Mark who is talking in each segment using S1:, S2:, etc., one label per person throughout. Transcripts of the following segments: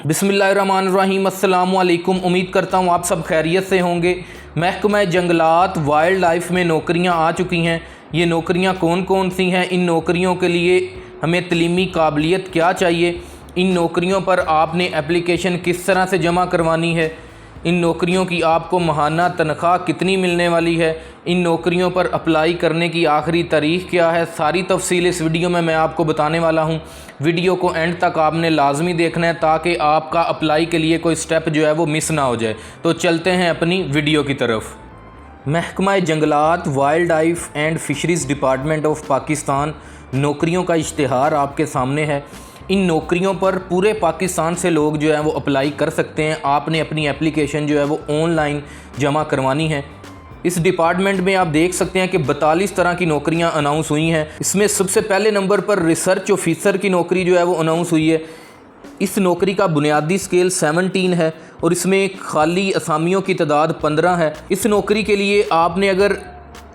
S1: बिस्मिल्लाहिर्रहमानिर्रहीम। अस्सलामुअलैकुम। उम्मीद करता हूँ आप सब खैरियत से होंगे। महकमा जंगलात वाइल्ड लाइफ में नौकरियाँ आ चुकी हैं। ये नौकरियाँ कौन कौन सी हैं, इन नौकरियों के लिए हमें तलीमी काबिलियत क्या चाहिए, इन नौकरियों पर आपने एप्लीकेशन किस तरह से जमा करवानी है, इन नौकरियों की आपको माहाना तनख्वाह कितनी मिलने वाली है, इन नौकरियों पर अप्लाई करने की आखिरी तारीख़ क्या है, सारी तफसील इस वीडियो में मैं आपको बताने वाला हूं। वीडियो को एंड तक आपने लाजमी देखना है ताकि आपका अप्लाई के लिए कोई स्टेप जो है वो मिस ना हो जाए। तो चलते हैं अपनी वीडियो की तरफ। महकमा जंगलात wild life and फ़िशरीज़ department of Pakistan नौकरियों का इश्तिहार आपके सामने है। इन नौकरियों पर पूरे पाकिस्तान से लोग जो है वो अप्लाई कर सकते हैं। आपने अपनी एप्लीकेशन जो है वो ऑनलाइन जमा करवानी है। इस डिपार्टमेंट में आप देख सकते हैं कि 42 तरह की नौकरियां अनाउंस हुई हैं। इसमें सबसे पहले नंबर पर रिसर्च ऑफिसर की नौकरी जो है वो अनाउंस हुई है। इस नौकरी का बुनियादी स्केल 17 है और इसमें खाली असामियों की तादाद 15 है। इस नौकरी के लिए आपने अगर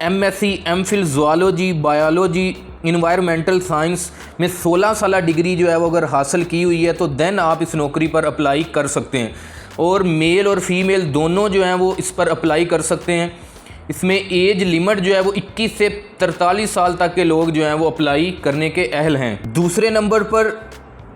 S1: MSc MPhil zoology, biology, environmental science में 16 साल डिग्री जो है वो अगर हासिल की हुई है तो देन आप इस नौकरी पर अप्लाई कर सकते हैं। और मेल और फीमेल दोनों जो हैं वो इस पर अप्लाई कर सकते हैं। इसमें एज लिमिट जो है वो 21 से 43 साल तक के लोग जो हैं वो अप्लाई करने के अहल हैं। दूसरे नंबर पर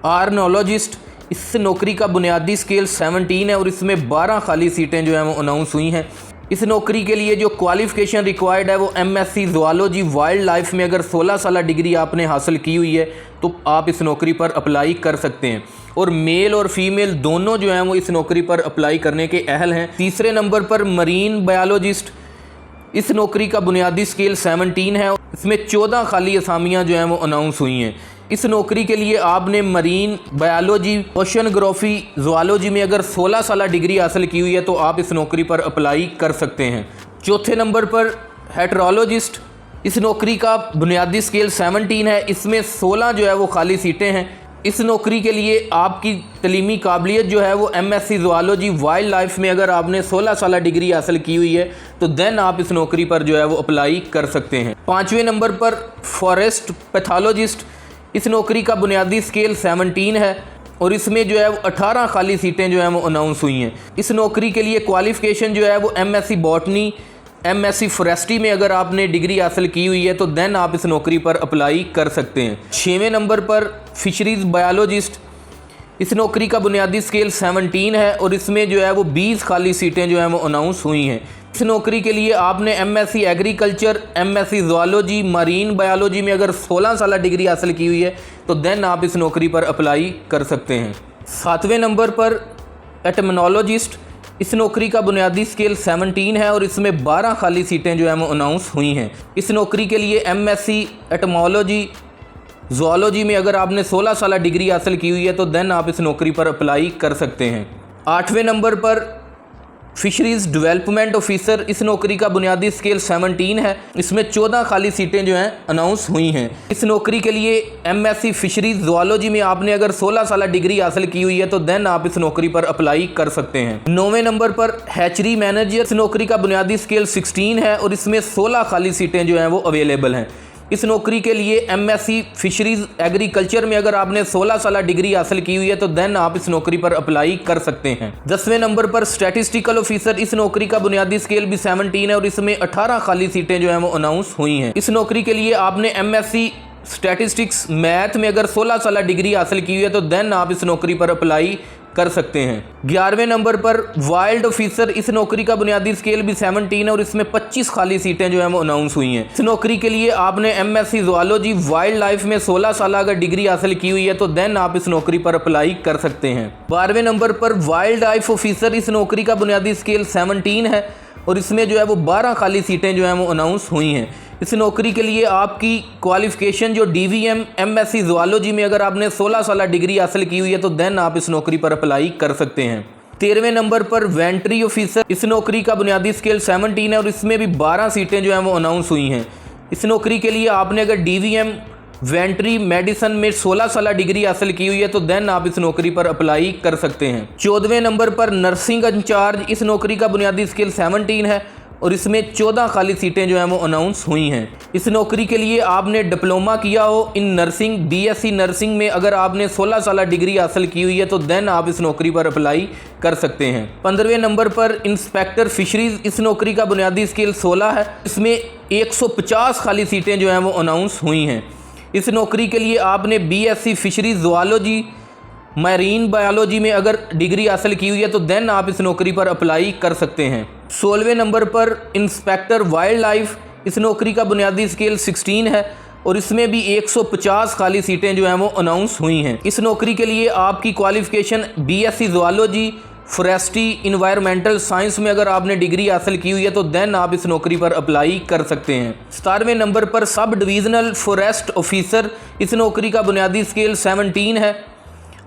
S1: आर्नोलॉजिस्ट, इस नौकरी का बुनियादी स्केल 17 है और इसमें 12 खाली सीटें जो हैं वो अनाउंस हुई हैं। इस नौकरी के लिए जो क्वालिफ़िकेशन रिक्वायर्ड है वो MSc ज़ूलॉजी वाइल्ड लाइफ में अगर 16 साल डिग्री आपने हासिल की हुई है तो आप इस नौकरी पर अप्लाई कर सकते हैं। और मेल और फीमेल दोनों जो हैं वो इस नौकरी पर अप्लाई करने के अहल हैं। तीसरे नंबर पर मरीन बायोलॉजिस्ट, इस नौकरी का बुनियादी स्केल 17 है। इसमें 14 खाली असामियाँ जो हैं वो अनाउंस हुई हैं। इस नौकरी के लिए आपने मरीन बायोलॉजी, ओशनग्राफी, ज़ूलॉजी में अगर 16 साल डिग्री हासिल की हुई है तो आप इस नौकरी पर अप्लाई कर सकते हैं। चौथे नंबर पर हेटरोलॉजिस्ट, इस नौकरी का बुनियादी स्केल 17 है। इसमें 16 जो है वो खाली सीटें हैं। इस नौकरी के लिए आपकी तलीमी काबिलियत जो है वो MSc ज़ूलॉजी वाइल्ड लाइफ में अगर आपने 16 साल डिग्री हासिल की हुई है तो देन आप इस नौकरी पर जो है वो अप्लाई कर सकते हैं। पाँचवें नंबर पर फॉरेस्ट पैथोलॉजिस्ट, इस नौकरी का बुनियादी स्केल 17 है और इसमें जो है वो 18 खाली सीटें जो हैं वो अनाउंस हुई हैं। इस नौकरी के लिए क्वालिफ़िकेशन जो है वो MSc बॉटनी, MSc फॉरेस्ट्री में अगर आपने डिग्री हासिल की हुई है तो देन आप इस नौकरी पर अप्लाई कर सकते हैं। 6वें नंबर पर फ़िशरीज़ बायोलॉजिस्ट, इस नौकरी का बुनियादी स्केल 17 है और इसमें जो है वो 20 खाली सीटें जो हैं वो अनाउंस हुई हैं। इस नौकरी के लिए आपने MSc agriculture, MSc zoology, marine biology में अगर 16 साल डिग्री हासिल की हुई है तो देन आप इस नौकरी पर अप्लाई कर सकते हैं। 7वें नंबर पर एटमोलॉजिस्ट, इस नौकरी का बुनियादी स्केल 17 है और इसमें 12 खाली सीटें जो हैं वो अनाउंस हुई हैं। इस नौकरी के लिए MSc एटमोलॉजी, ज़ूलॉजी में अगर आपने 16 साल डिग्री हासिल की हुई है तो देन आप इस नौकरी पर अप्लाई कर सकते हैं। 8वें नंबर पर फ़िशरीज़ डेवलपमेंट ऑफिसर, इस नौकरी का बुनियादी स्केल 17 है। इसमें 14 खाली सीटें जो हैं अनाउंस हुई हैं। इस नौकरी के लिए MSc फ़िशरीज़ ज़ूलॉजी में आपने अगर 16 साल डिग्री हासिल की हुई है तो देन आप इस नौकरी पर अप्लाई कर सकते हैं। 9वें नंबर पर हैचरी मैनेजर, इस नौकरी का बुनियादी स्केल 16 है और इसमें 16 खाली सीटें जो हैं वो अवेलेबल हैं। इस नौकरी के लिए MSc फ़िशरीज़ एग्रीकल्चर में अगर आपने 16 साल डिग्री हासिल की हुई है तो देन आप इस नौकरी पर अप्लाई कर सकते हैं। 10वें नंबर पर स्टैटिस्टिकल ऑफिसर, इस नौकरी का बुनियादी स्केल भी 17 है और इसमें 18 खाली सीटें जो हैं वो अनाउंस हुई हैं। इस नौकरी के लिए आपने MSc स्टैटिस्टिक्स मैथ में अगर 16 साल डिग्री हासिल की हुई है तो देन आप इस नौकरी पर अप्लाई कर सकते हैं। 11वें नंबर पर वाइल्ड ऑफिसर, इस नौकरी का बुनियादी स्केल भी 17 है और इसमें 25 खाली सीटें जो हैं वो अनाउंस हुई हैं। इस नौकरी के लिए आपने MSc ज़ूलॉजी वाइल्ड लाइफ में 16 साल अगर डिग्री हासिल की हुई है तो देन आप इस नौकरी पर अप्लाई कर सकते हैं। 12वें नंबर पर वाइल्ड लाइफ ऑफिसर, इस नौकरी का बुनियादी स्केल 17 है और इसमें जो है वो 12 खाली सीटें जो हैं वो अनाउंस हुई हैं। इस नौकरी के लिए आपकी क्वालिफ़िकेशन जो DVM MSc ज़ूलॉजी में अगर आपने 16 साल डिग्री हासिल की हुई है तो देन आप इस नौकरी पर अप्लाई कर सकते हैं। 13वें नंबर पर वेंट्री ऑफिसर, इस नौकरी का बुनियादी स्केल 17 है और इसमें भी 12 सीटें जो हैं वो अनाउंस हुई हैं। इस नौकरी के लिए आपने अगर DVM वेंट्री मेडिसन में 16 साल डिग्री हासिल की हुई है तो देन आप इस नौकरी पर अप्लाई कर सकते हैं। 14वें नंबर पर नर्सिंग इंचार्ज, इस नौकरी का बुनियादी स्केल 17 है और इसमें 14 खाली सीटें जो हैं वो अनाउंस हुई हैं। इस नौकरी के लिए आपने डिप्लोमा किया हो इन नर्सिंग, बीएससी नर्सिंग में अगर आपने 16 साल डिग्री हासिल की हुई है तो देन आप इस नौकरी पर अप्लाई कर सकते हैं। 15वें नंबर पर इंस्पेक्टर फिशरीज, इस नौकरी का बुनियादी स्केल 16 है। इसमें 150 खाली सीटें जो हैं वो अनाउंस हुई हैं। इस नौकरी के लिए आपने BSc fisheries zoology, marine biology में अगर डिग्री हासिल की हुई है तो देन आप इस नौकरी पर अप्लाई कर सकते हैं। 16वें नंबर पर इंस्पेक्टर वाइल्ड लाइफ, इस नौकरी का बुनियादी स्केल 16 है और इसमें भी 150 खाली सीटें जो हैं वो अनाउंस हुई हैं। इस नौकरी के लिए आपकी qualification BSc zoology, forestry, environmental science में अगर आपने डिग्री हासिल की हुई है तो देन आप इस नौकरी पर अप्लाई कर सकते हैं। 17वें नंबर पर सब डिविजनल फॉरेस्ट ऑफिसर, इस नौकरी का बुनियादी स्केल 17 है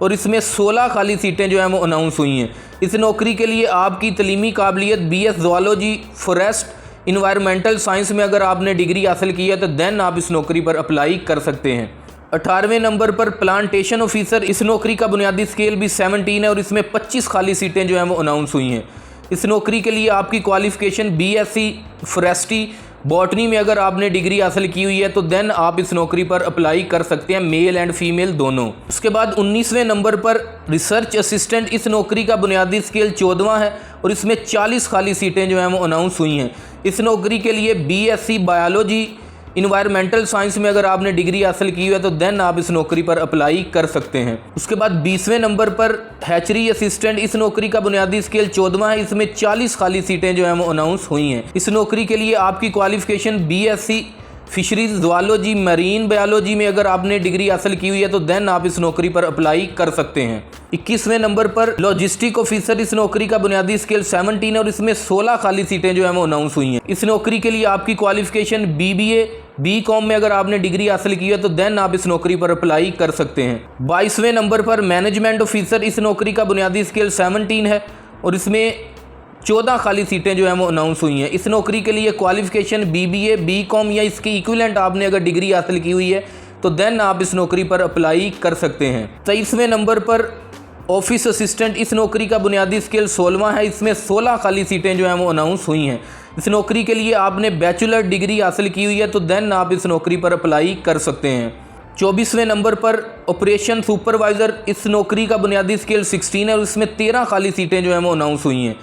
S1: और इसमें 16 खाली सीटें जो हैं वो अनाउंस हुई हैं। इस नौकरी के लिए आपकी तलीमी काबिलियत BS zoology, forest, environmental science में अगर आपने डिग्री हासिल की है तो देन आप इस नौकरी पर अप्लाई कर सकते हैं। 18वें नंबर पर प्लांटेशन ऑफिसर, इस नौकरी का बुनियादी स्केल भी 17 है और इसमें 25 खाली सीटें जो हैं वो अनाउंस हुई हैं। इस नौकरी के लिए आपकी क्वालिफ़िकेशन बीएससी फॉरेस्ट्री, बॉटनी में अगर आपने डिग्री हासिल की हुई है तो देन आप इस नौकरी पर अप्लाई कर सकते हैं, मेल एंड फीमेल दोनों। उसके बाद 19वें नंबर पर रिसर्च असिस्टेंट, इस नौकरी का बुनियादी स्केल 14 है और इसमें 40 खाली सीटें जो हैं वो अनाउंस हुई हैं। इस नौकरी के लिए बीएससी बायोलॉजी, इन्वायरमेंटल साइंस में अगर आपने डिग्री हासिल की हुई है तो देन आप इस नौकरी पर अप्लाई कर सकते हैं। उसके बाद 20वें नंबर पर हैचरी असिस्टेंट, इस नौकरी का बुनियादी स्केल 14 है। इसमें 40 खाली सीटें जो हैं वो अनाउंस हुई हैं। इस नौकरी के लिए आपकी qualification BSc fisheries zoology, marine biology में अगर आपने डिग्री हासिल की हुई है तो देन आप इस नौकरी पर अप्लाई कर सकते हैं। 21वें नंबर पर लॉजिस्टिक ऑफिसर, इस नौकरी का बुनियादी स्केल 17 है और इसमें 16 खाली सीटें जो हैं वो अनाउंस हुई हैं। इस नौकरी के लिए आपकी क्वालिफ़िकेशन बीबीए, बीकॉम में अगर आपने डिग्री हासिल की है तो देन आप इस नौकरी पर अप्लाई कर सकते हैं। 22वें नंबर पर मैनेजमेंट ऑफिसर, इस नौकरी का बुनियादी स्केल 17 है और इसमें 14 खाली सीटें जो हैं वो अनाउंस हुई हैं। इस नौकरी के लिए क्वालिफ़िकेशन बीबीए, बीकॉम या इसकी इक्विवेलेंट आपने अगर डिग्री हासिल की हुई है तो देन आप इस नौकरी पर अप्लाई कर सकते हैं। 23वें नंबर पर ऑफिस असिस्टेंट, इस नौकरी का बुनियादी स्केल 16 है। इसमें 16 खाली सीटें जो हैं वो अनाउंस हुई हैं। इस नौकरी के लिए आपने बैचलर डिग्री हासिल की हुई है तो देन आप इस नौकरी पर अप्लाई कर सकते हैं। 24वें नंबर पर ऑपरेशन सुपरवाइज़र, इस नौकरी का बुनियादी स्केल 16 है और इसमें 13 खाली सीटें जो हैं वो अनाउंस हुई हैं।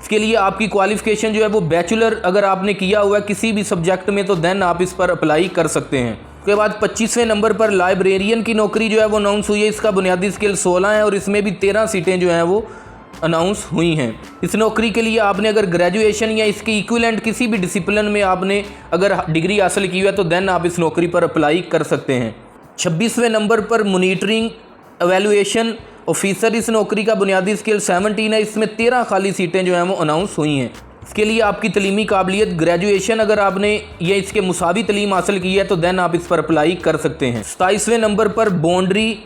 S1: इसके लिए आपकी क्वालिफ़िकेशन जो है वो बैचलर अगर आपने किया हुआ है किसी भी सब्जेक्ट में तो देन आप इस पर अप्लाई कर सकते हैं। उसके बाद 25वें नंबर पर लाइब्रेरियन की नौकरी जो है वो अनाउंस हुई है। इसका बुनियादी स्केल 16 है और इसमें भी 13 सीटें जो हैं वो अनाउंस हुई हैं। इस नौकरी के लिए आपने अगर ग्रेजुएशन या इसके इक्विवेलेंट किसी भी डिसिप्लिन में आपने अगर डिग्री हासिल की हुई है तो देन आप इस नौकरी पर अप्लाई कर सकते हैं। 26वें नंबर पर मॉनिटरिंग एवेलुएशन ऑफिसर, इस नौकरी का बुनियादी स्केल 17 है। इसमें 13 खाली सीटें जो हैं वो अनाउंस हुई हैं। इसके लिए आपकी तलीमी काबिलियत ग्रेजुएशन अगर आपने या इसके मुसावी तलीम हासिल की है तो देन आप इस पर अप्लाई कर सकते हैं। 27वें नंबर पर बाउंड्री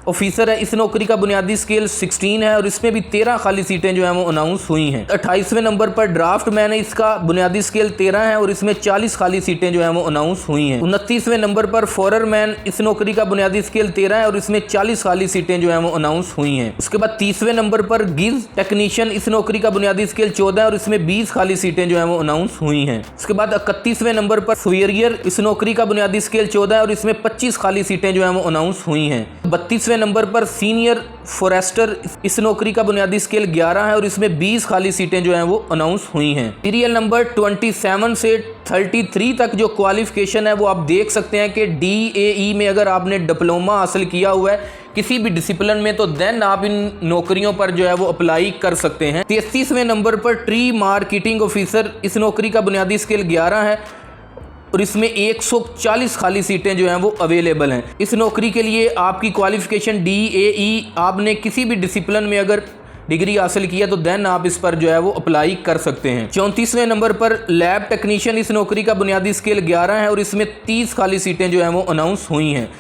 S1: ऑफिसर है, इस नौकरी का बुनियादी स्केल 16 है और इसमें भी 13 खाली सीटें जो हैं वो अनाउंस हुई हैं। 28वें नंबर पर ड्राफ्ट मैन है, इसका बुनियादी स्केल 13 है और इसमें 40 खाली सीटें जो हैं वो अनाउंस हुई हैं। 29वें नंबर पर फॉरर मैन, इस नौकरी का बुनियादी स्केल 13 है और इसमें 40 खाली सीटें जो हैं वो अनाउंस हुई हैं। उसके बाद 30वें नंबर पर गिज टेक्नीशियन, इस नौकरी का बुनियादी स्केल 14 है और इसमें 20 खाली सीटें जो हैं वो अनाउंस हुई हैं। उसके बाद 31वें नंबर पर सुवेरियर, इस नौकरी का बुनियादी स्केल 14 है और इसमें 25 खाली सीटें जो हैं वो अनाउंस हुई हैं। 32वें नंबर पर सीनियर फॉरेस्टर, इस नौकरी का बुनियादी स्केल 11 है और इसमें 20 खाली सीटें जो हैं वो अनाउंस हुई हैं। सीरियल नंबर 27 से 33 तक जो क्वालिफिकेशन है वो आप देख सकते हैं कि DAE में अगर आपने डिप्लोमा हासिल किया हुआ है किसी भी डिसिप्लिन में तो देन आप इन नौकरियों पर जो है वो अप्लाई कर सकते हैं। 33वें नंबर पर ट्री मार्केटिंग ऑफिसर, इस नौकरी का बुनियादी स्केल 11 है और इसमें 140 खाली सीटें जो हैं वो अवेलेबल हैं। इस नौकरी के लिए आपकी क्वालिफ़िकेशन DAE, आपने किसी भी डिसिप्लिन में अगर डिग्री हासिल की है तो देन आप इस पर जो है वो अप्लाई कर सकते हैं। 34वें नंबर पर लैब टेक्नीशियन, इस नौकरी का बुनियादी स्केल 11 है और इसमें 30 खाली सीटें जो हैं वो अनाउंस हुई हैं।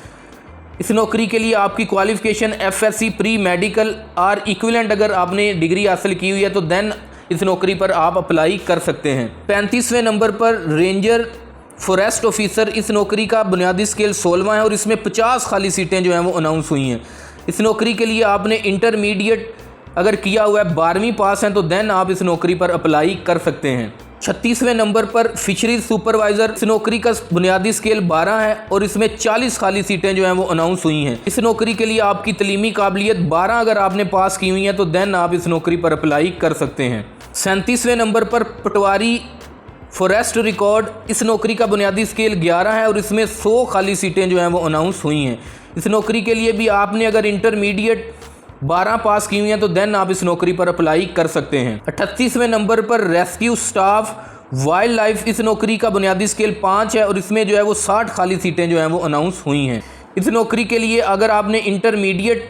S1: इस नौकरी के लिए आपकी क्वालिफ़िकेशन FSC प्री मेडिकल और इक्विवेलेंट अगर आपने डिग्री हासिल की हुई है तो देन इस नौकरी पर आप अप्लाई कर सकते हैं। 35वें नंबर पर रेंजर फॉरेस्ट ऑफिसर, इस नौकरी का बुनियादी स्केल 16 है और इसमें 50 खाली सीटें जो हैं वो अनाउंस हुई हैं। इस नौकरी के लिए आपने इंटरमीडिएट अगर किया हुआ है 12वीं पास हैं तो देन आप इस नौकरी पर अप्लाई कर सकते हैं। 36वें नंबर पर फिशरीज सुपरवाइज़र, इस नौकरी का बुनियादी स्केल 12 है और इसमें 40 खाली सीटें जो हैं वो अनाउंस हुई हैं। इस नौकरी के लिए आपकी तलीमी काबिलियत 12 अगर आपने पास की हुई है तो देन आप इस नौकरी पर अप्लाई कर सकते हैं। 37वें नंबर पर पटवारी फॉरेस्ट रिकॉर्ड, इस नौकरी का बुनियादी स्केल 11 है और इसमें 100 खाली सीटें जो हैं वो अनाउंस हुई हैं। इस नौकरी के लिए भी आपने अगर इंटरमीडिएट 12 पास की हुई हैं तो देन आप इस नौकरी पर अप्लाई कर सकते हैं। 38वें नंबर पर रेस्क्यू स्टाफ वाइल्ड लाइफ, इस नौकरी का बुनियादी स्केल 5 है और इसमें जो है वो 60 खाली सीटें जो हैं वो अनाउंस हुई हैं। इस नौकरी के लिए अगर आपने इंटरमीडिएट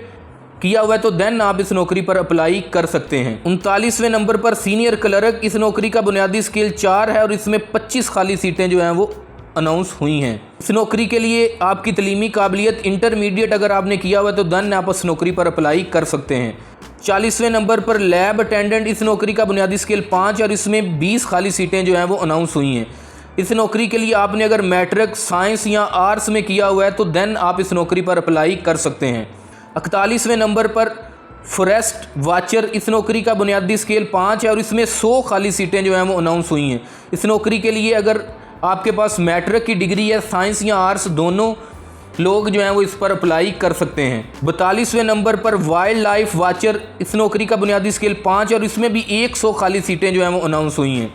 S1: किया हुआ है तो देन आप इस नौकरी पर अप्लाई कर सकते हैं। 39वें नंबर पर सीनियर क्लर्क, इस नौकरी का बुनियादी स्केल 4 है और इसमें 25 खाली सीटें जो हैं वो अनाउंस हुई हैं। इस नौकरी के लिए आपकी तलीमी काबिलियत इंटरमीडिएट अगर आपने किया हुआ है तो देन आप इस नौकरी पर अप्लाई कर सकते हैं। 40वें नंबर पर लैब अटेंडेंट, इस नौकरी का बुनियादी स्केल 5 और इसमें 20 खाली सीटें जो हैं वो अनाउंस हुई हैं। इस नौकरी के लिए आपने अगर मैट्रिक साइंस या आर्ट्स में किया हुआ है तो देन आप इस नौकरी पर अप्लाई कर सकते हैं। 41वें नंबर पर फॉरेस्ट वाचर, इस नौकरी का बुनियादी स्केल 5 है और इसमें 100 खाली सीटें जो हैं वो अनाउंस हुई हैं। इस नौकरी के लिए अगर आपके पास मैट्रिक की डिग्री है, साइंस या आर्ट्स दोनों लोग जो हैं वो इस पर अप्लाई कर सकते हैं। 42वें नंबर पर वाइल्ड लाइफ वाचर, इस नौकरी का बुनियादी स्केल 5 और इसमें भी 100 खाली सीटें जो हैं वो अनाउंस हुई हैं।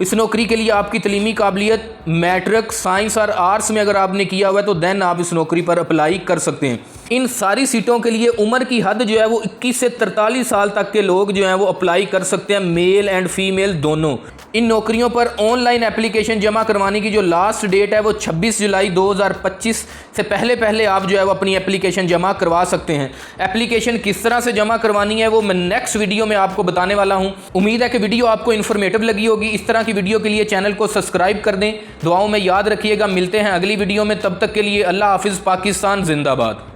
S1: इस नौकरी के लिए आपकी तलीमी काबिलियत मैट्रिक साइंस और आर्ट्स में अगर आपने किया हुआ है तो देन आप इस नौकरी पर अप्लाई कर सकते हैं। इन सारी सीटों के लिए उम्र की हद जो है वो 21 से 43 साल तक के लोग जो हैं वो अप्लाई कर सकते हैं, मेल एंड फीमेल दोनों। इन नौकरियों पर ऑनलाइन एप्लीकेशन जमा करवाने की जो लास्ट डेट है वो 26 जुलाई 2025 से पहले आप जो है वो अपनी एप्लीकेशन जमा करवा सकते हैं। एप्लीकेशन किस तरह से जमा करवानी है वो मैं नेक्स्ट वीडियो में आपको बताने वाला हूं। उम्मीद है कि वीडियो आपको इन्फॉर्मेटिव लगी होगी। इस तरह की वीडियो के लिए चैनल को सब्सक्राइब कर दें, दुआओं में याद रखिएगा। मिलते हैं अगली वीडियो में, तब तक के लिए अल्लाह हाफिज़। पाकिस्तान जिंदाबाद।